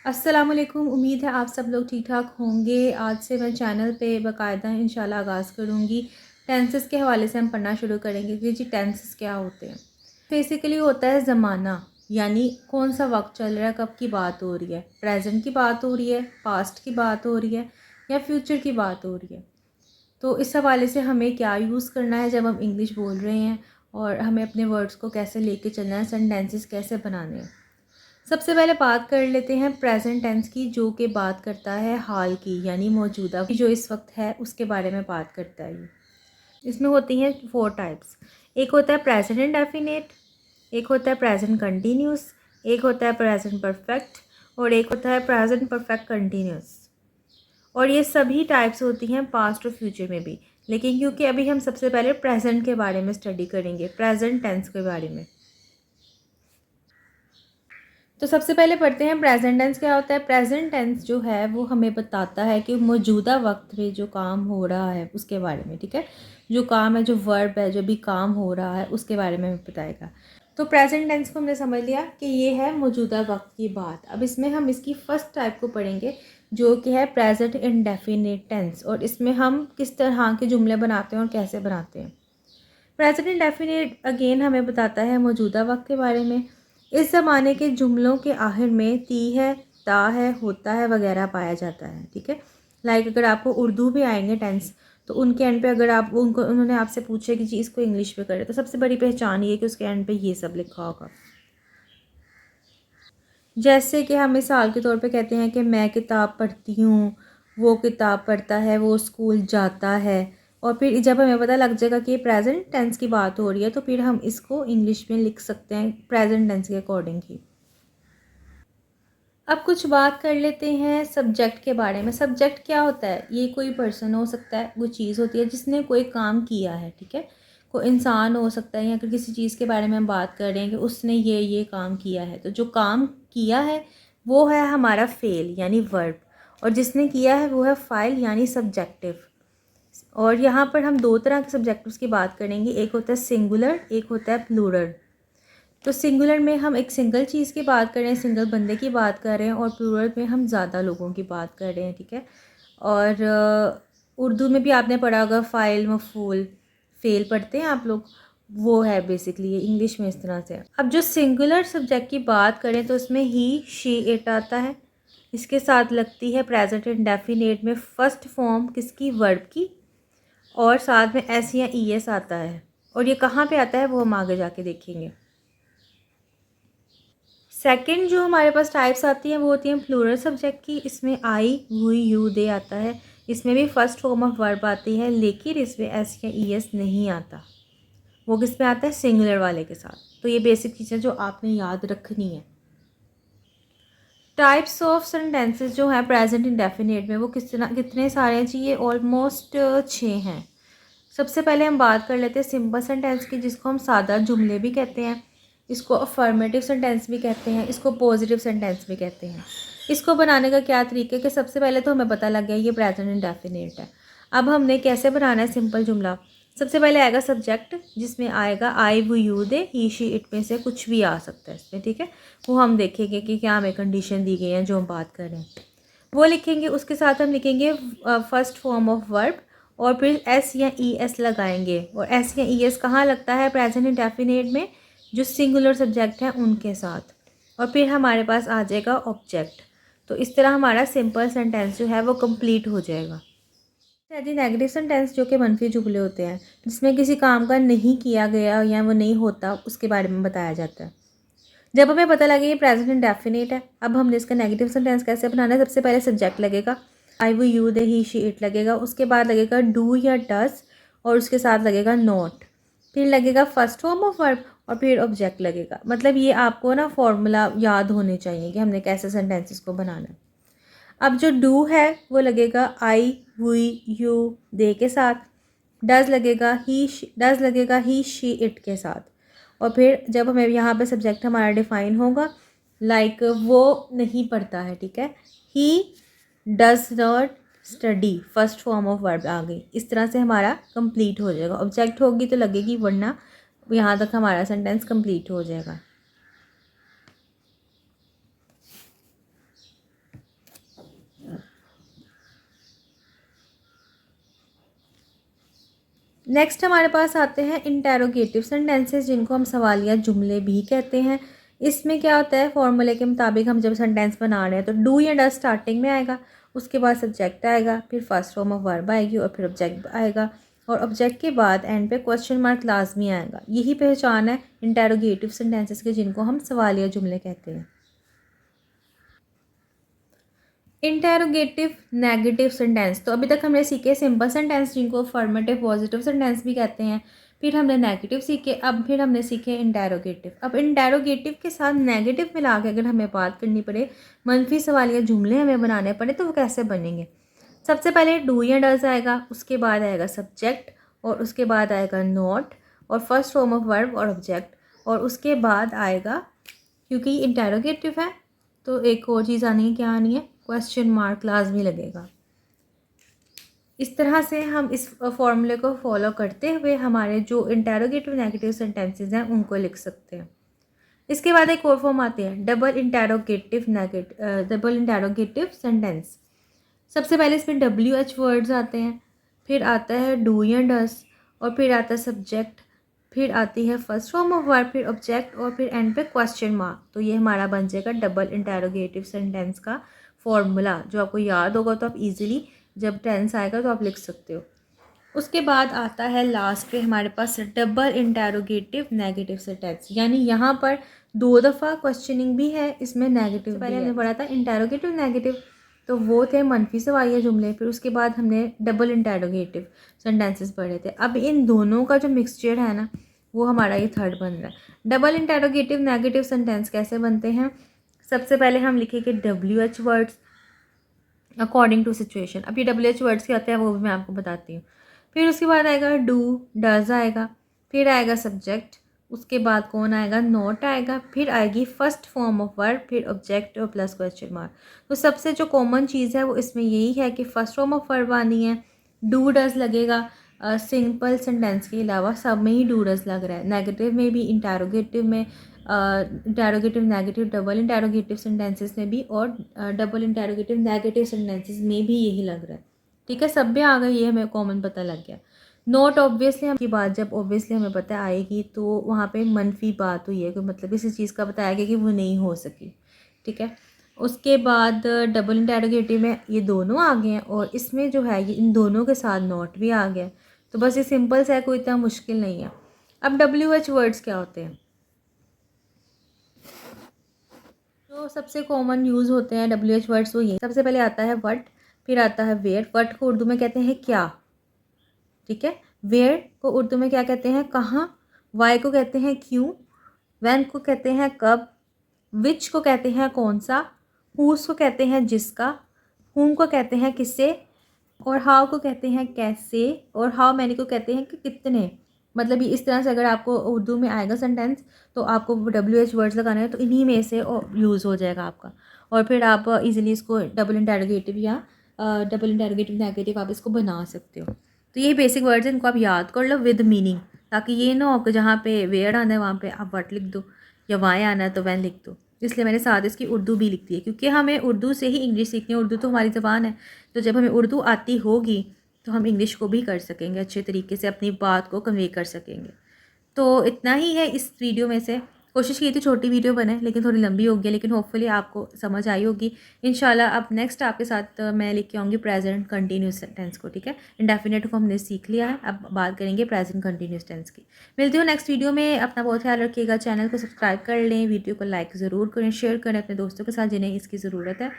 अस्सलाम वालेकुम। उम्मीद है आप सब लोग ठीक ठाक होंगे। आज से मैं चैनल पे बाकायदा इंशाल्लाह आगाज़ करूँगी। टेंसेस के हवाले से हम पढ़ना शुरू करेंगे कि जी टेंसेस क्या होते हैं। बेसिकली होता है ज़माना, यानी कौन सा वक्त चल रहा है, कब की बात हो रही है, प्रेजेंट की बात हो रही है, पास्ट की बात हो रही है या फ्यूचर की बात हो रही है। तो इस हवाले से हमें क्या यूज़ करना है जब हम इंग्लिश बोल रहे हैं, और हमें अपने वर्ड्स को कैसे लेके चलना है, सेंटेंसेस कैसे बनाने हैं। सबसे पहले बात कर लेते हैं प्रेजेंट टेंस की, जो कि बात करता है हाल की, यानी मौजूदा की, जो इस वक्त है उसके बारे में बात करता है ये। इसमें होती हैं 4 टाइप्स। एक होता है प्रेजेंट इंडेफिनिट, एक होता है प्रेजेंट कंटिन्यूस, एक होता है प्रेजेंट परफेक्ट और एक होता है प्रेजेंट परफेक्ट कंटिन्यूस। और ये सभी टाइप्स होती हैं पास्ट और फ्यूचर में भी, लेकिन क्योंकि अभी हम सबसे पहले प्रेजेंट के बारे में स्टडी करेंगे, प्रेजेंट टेंस के बारे में। तो सबसे पहले पढ़ते हैं प्रेजेंट टेंस क्या होता है। प्रेजेंट टेंस जो है वो हमें बताता है कि मौजूदा वक्त में जो काम हो रहा है उसके बारे में, ठीक है। जो काम है, जो वर्ब है, जो भी काम हो रहा है उसके बारे में हमें बताएगा। तो प्रेजेंट टेंस को हमने समझ लिया कि ये है मौजूदा वक्त की बात। अब इसमें हम इसकी फर्स्ट टाइप को पढ़ेंगे, जो कि है प्रेजेंट इंडेफिनिट टेंस, और इसमें हम किस तरह के जुमले बनाते हैं और कैसे बनाते हैं। प्रेजेंट इंडेफिनिट अगेन हमें बताता है मौजूदा वक्त के बारे में। इस ज़माने के जुमलों के आखिर में ती है, ता है, होता है वगैरह पाया जाता है, ठीक है। लाइक अगर आपको उर्दू भी आएंगे टेंस, तो उनके एंड पे अगर आप उन्होंने आपसे पूछा कि जी इसको इंग्लिश में करें, तो सबसे बड़ी पहचान ये कि उसके एंड पे ये सब लिखा होगा। जैसे कि हम मिसाल के तौर पे कहते हैं कि मैं किताब पढ़ती हूँ, वो किताब पढ़ता है, वो स्कूल जाता है। और फिर जब हमें पता लग जाएगा कि प्रेजेंट टेंस की बात हो रही है, तो फिर हम इसको इंग्लिश में लिख सकते हैं प्रेजेंट टेंस के अकॉर्डिंग ही। अब कुछ बात कर लेते हैं सब्जेक्ट के बारे में। सब्जेक्ट क्या होता है? ये कोई पर्सन हो सकता है, वो चीज़ होती है जिसने कोई काम किया है, ठीक है। कोई इंसान हो सकता है, या अगर किसी चीज़ के बारे में हम बात कर रहे हैं कि उसने ये काम किया है, तो जो काम किया है वो है हमारा फेल यानी वर्ब, और जिसने किया है वो है फाइल यानी सब्जेक्टिव। और यहाँ पर हम दो तरह के सब्जेक्टिव्स की बात करेंगे, एक होता है सिंगुलर, एक होता है प्लूरल। तो सिंगुलर में हम एक सिंगल चीज़ की बात कर रहे हैं, सिंगल बंदे की बात कर रहे हैं, और प्लूरल में हम ज़्यादा लोगों की बात कर रहे हैं, ठीक है। और उर्दू में भी आपने पढ़ा होगा फ़ाइल, मफ़ूल, फ़ेल पढ़ते हैं आप लोग, वो है बेसिकली ये इंग्लिश में इस तरह से। अब जो सिंगुलर सब्जेक्ट की बात करें तो उसमें ही, शी, इट आता है। इसके साथ लगती है प्रेजेंट इंडेफिनिट में फर्स्ट फॉर्म किसकी, वर्ब की, और साथ में एस या ई एस आता है। और ये कहाँ पे आता है वो हम आगे जाके देखेंगे। सेकंड जो हमारे पास टाइप्स आती हैं वो होती हैं प्लूरल सब्जेक्ट की। इसमें आई, वी, यू, दे आता है। इसमें भी फर्स्ट फॉर्म ऑफ वर्ब आती है, लेकिन इसमें एस या ई एस नहीं आता। वो किस में आता है, सिंगुलर वाले के साथ। तो ये बेसिक चीज़ें जो आपने याद रखनी है। टाइप्स ऑफ सेंटेंसेस जो है प्रेजेंट इंडेफिनिट में, वो कितने सारे हैं जी, ये ऑलमोस्ट 6 हैं। सबसे पहले हम बात कर लेते हैं सिंपल सेंटेंस की, जिसको हम सादा जुमले भी कहते हैं, इसको अफर्मेटिव सेंटेंस भी कहते हैं, इसको पॉजिटिव सेंटेंस भी कहते हैं। इसको बनाने का क्या तरीका है कि सबसे पहले तो हमें पता लग गया ये प्रेजेंट इंडेफिनिट है। अब हमने कैसे बनाना है सिंपल जुमला। सबसे पहले आएगा सब्जेक्ट, जिसमें आएगा आई, वो, you, they, he, she, it में से कुछ भी आ सकता है इसमें, ठीक है। वो हम देखेंगे कि क्या हमें कंडीशन दी गई है जो हम बात कर रहे हैं, वो लिखेंगे। उसके साथ हम लिखेंगे फर्स्ट फॉर्म ऑफ वर्ब, और फिर एस या ई एस लगाएंगे। और एस या ई एस कहाँ लगता है, प्रेजेंट इंडेफिनिट में जो सिंगुलर सब्जेक्ट हैं उनके साथ। और फिर हमारे पास आ जाएगा ऑब्जेक्ट। तो इस तरह हमारा सिंपल सेंटेंस जो है वो कंप्लीट हो जाएगा। यदि नेगेटिव सेंटेंस जो कि मनफी जुमले होते हैं, जिसमें किसी काम का नहीं किया गया या वो नहीं होता, उसके बारे में बताया जाता है। जब हमें पता लगे ये प्रेजेंट इंडेफिनिट है, अब हमने इसका नेगेटिव सेंटेंस कैसे बनाना है। सबसे पहले सब्जेक्ट लगेगा, आई, वो, you, they, he, she, it लगेगा। उसके बाद लगेगा डू या डस, और उसके साथ लगेगा नॉट। फिर लगेगा फर्स्ट फॉर्म ऑफ वर्ब, और फिर ऑब्जेक्ट लगेगा। मतलब ये आपको ना फॉर्मूला याद होने चाहिए कि हमने कैसे सेंटेंसेस को बनाना है। अब जो डू है वो लगेगा आई, वी, यू, दे के साथ। डज लगेगा ही, शी, इट के साथ। और फिर जब हमें यहाँ पे सब्जेक्ट हमारा डिफाइन होगा, लाइक वो नहीं पढ़ता है, ठीक है, he does not study, first form of verb आ गई। इस तरह से हमारा कंप्लीट हो जाएगा। ऑब्जेक्ट होगी तो लगेगी, वरना यहाँ तक हमारा सेंटेंस कंप्लीट हो जाएगा। नेक्स्ट हमारे पास आते हैं इंटेरोगेटिव सेंटेंसेस, जिनको हम सवालिया जुमले भी कहते हैं। इसमें क्या होता है, फॉर्मूले के मुताबिक हम जब सेंटेंस बना रहे हैं तो डू या डज स्टार्टिंग में आएगा, उसके बाद सब्जेक्ट आएगा, फिर फर्स्ट फॉर्म ऑफ वर्ब आएगी और फिर ऑब्जेक्ट आएगा, और ऑब्जेक्ट के बाद एंड पे क्वेश्चन मार्क लाजमी आएगा। यही पहचान है इंटेरोगेटिव सेंटेंसेस के, जिनको हम सवालिया जुमले कहते हैं। इंटेरोगेटिव नेगेटिव सेंटेंस, तो अभी तक हमने सीखे सिंपल सेंटेंस, जिनको अफर्मेटिव पॉजिटिव सेंटेंस भी कहते हैं। फिर हमने नेगेटिव सीखे, अब फिर हमने सीखे इंटेरोगेटिव। अब इंटेरोगेटिव के साथ नेगेटिव मिला के अगर हमें बात करनी पड़े, मनफी सवालिया जुमले हमें बनाने पड़े, तो वो कैसे बनेंगे। सबसे पहले डू या डज आएगा, उसके बाद आएगा सब्जेक्ट, और उसके बाद आएगा नॉट, और फर्स्ट फॉर्म ऑफ वर्ब और ऑब्जेक्ट, और उसके बाद आएगा, क्योंकि इंटेरोगेटिव है तो एक और चीज़ आनी है, क्या आनी है, क्वेश्चन मार्क लाजमी लगेगा। इस तरह से हम इस फॉर्मूले को फॉलो करते हुए हमारे जो इंटेरोगेटिव नेगेटिव सेंटेंसेस हैं उनको लिख सकते हैं। इसके बाद एक और फॉर्म आती है डबल इंटेरोगेटिव सेंटेंस। सबसे पहले इसमें WH वर्ड्स आते हैं, फिर आता है डू या डस, और फिर आता है सब्जेक्ट, फिर आती है फर्स्ट फॉर्म ऑफ वर्ब, फिर ऑब्जेक्ट, और फिर एंड पे क्वेश्चन मार्क। तो ये हमारा बन जाएगा डबल इंटेरोगेटिव सेंटेंस का फॉर्मूला, जो आपको याद होगा तो आप इजीली जब टेंस आएगा तो आप लिख सकते हो। उसके बाद आता है लास्ट पे हमारे पास डबल इंटेरोगेटिव नेगेटिव सेंटेंस, यानी यहाँ पर 2 दफ़ा क्वेश्चनिंग भी है, इसमें नेगेटिव भी है। पहले हमने पढ़ा था इंटेरोगेटिव नेगेटिव, तो वो थे मनफी सवालिया जुमले। फिर उसके बाद हमने डबल इंटेरोगेटिव सेंटेंसेस पढ़े थे। अब इन दोनों का जो मिक्सचर है ना, वो हमारा ये थर्ड बन रहा है। डबल इंटेरोगेटिव नेगेटिव सेंटेंस कैसे बनते हैं, सबसे पहले हम लिखेंगे WH words according to situation. अब ये WH वर्ड्स क्या होते हैं वो भी मैं आपको बताती हूँ। फिर उसके बाद आएगा डू डज आएगा, फिर आएगा सब्जेक्ट, उसके बाद कौन आएगा, नोट आएगा, फिर आएगी फर्स्ट फॉर्म ऑफ वर्ब, फिर ऑब्जेक्ट और प्लस क्वेश्चन मार्क। तो सबसे जो कॉमन चीज़ है वो इसमें यही है कि फर्स्ट फॉर्म ऑफ वर्ब आनी है, डू डज लगेगा। सिंपल सेंटेंस के अलावा सब में ही डू डज लग रहा है, नेगेटिव में भी, इंटेरोगेटिव में, interrogative negative, double interrogative sentences में भी, और डबल इंटेरोगेटिव नेगेटिव सेंटेंसेस में भी यही लग रहा है। ठीक है, सब में आ गई, ये हमें कॉमन पता लग गया। नोट ऑब्वियसली हम की बात जब ऑब्वियसली हमें पता आएगी तो वहाँ पे मनफी बात हुई है, कोई मतलब किसी चीज़ का बताया गया कि वो नहीं हो सकी। ठीक है, उसके बाद डबल इंटेरोगेटिव में ये दोनों आ गए हैं, और इसमें जो है ये इन दोनों के साथ नोट भी आ गया। तो बस ये सिंपल सा है, कोई इतना मुश्किल नहीं है। अब WH वर्ड्स क्या होते हैं, जो सबसे कॉमन यूज़ होते हैं WH वर्ड्स वो ये, सबसे पहले आता है वट, फिर आता है वेयर। वट को उर्दू में कहते हैं क्या, ठीक है। वेयर को उर्दू में क्या कहते हैं, कहाँ। वाई को कहते हैं क्यों। वैन को कहते हैं कब। विच को कहते हैं कौन सा। हुस को कहते हैं जिसका। हुम को कहते हैं किसे। और हाउ को कहते हैं कैसे। और हाउ मैनी को कहते हैं कि कितने। मतलब ये इस तरह से अगर आपको उर्दू में आएगा सेंटेंस तो आपको WH वर्ड्स लगाने हैं, तो इन्हीं में से यूज़ हो जाएगा आपका। और फिर आप इजीली इसको डबल इंटेरोगेटिव या डबल इंटेरोगेटिव नेगेटिव आप इसको बना सकते हो। तो ये बेसिक वर्ड्स हैं, इनको आप याद कर लो विद मीनिंग, ताकि ये ना हो कि जहाँ पे वेयर आना है वहाँ पे आप वट लिख दो, या वाई आना है तो वैन लिख दो। इसलिए मैंने साथ इसकी उर्दू भी लिख दी है, क्योंकि हमें उर्दू से ही इंग्लिश सीखनी है। उर्दू तो हमारी ज़बान है, तो जब हमें उर्दू आती होगी तो हम इंग्लिश को भी कर सकेंगे, अच्छे तरीके से अपनी बात को कन्वे कर सकेंगे। तो इतना ही है इस वीडियो में से। कोशिश की थी छोटी वीडियो बने, लेकिन थोड़ी लंबी हो गई, लेकिन होपफुली आपको समझ आई होगी इंशाल्लाह। अब नेक्स्ट आपके साथ मैं लेके आऊँगी प्रेजेंट कंटिन्यूस टेंस को। ठीक है, इंडेफिनेट को हमने सीख लिया है, अब बात करेंगे प्रेजेंट कंटिन्यूस टेंस की। मिलती हूँ नेक्स्ट वीडियो में, अपना बहुत ख्याल रखिएगा। चैनल को सब्सक्राइब कर लें, वीडियो को लाइक ज़रूर करें, शेयर करें अपने दोस्तों के साथ जिन्हें इसकी ज़रूरत है।